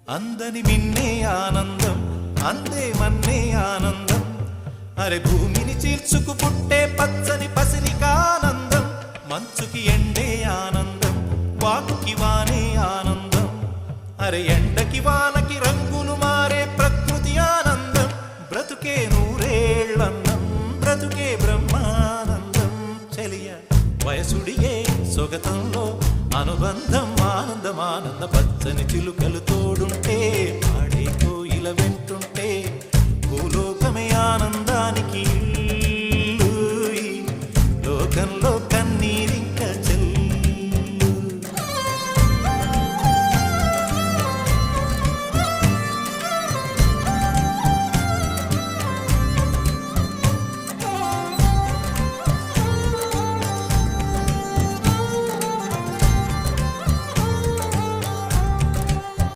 అందని మిన్నే ఆనందం అందే మన్నే ఆనందం అరే భూమిని చీల్చుకు పుట్టే పచ్చని పసిరికానందం మంచుకి ఎండే ఆనందం వాకుకి వానే ఆనందం అరే ఎండకి వానకి రంగులు మారే ప్రకృతి ఆనందం బ్రతుకే నూరేళ్ళన్నం బ్రతుకే బ్రహ్మానందం చెలియ వయసుడియే సొగతంలో అనుబంధం ఆనందమానంద పచ్చని చిలుకలతో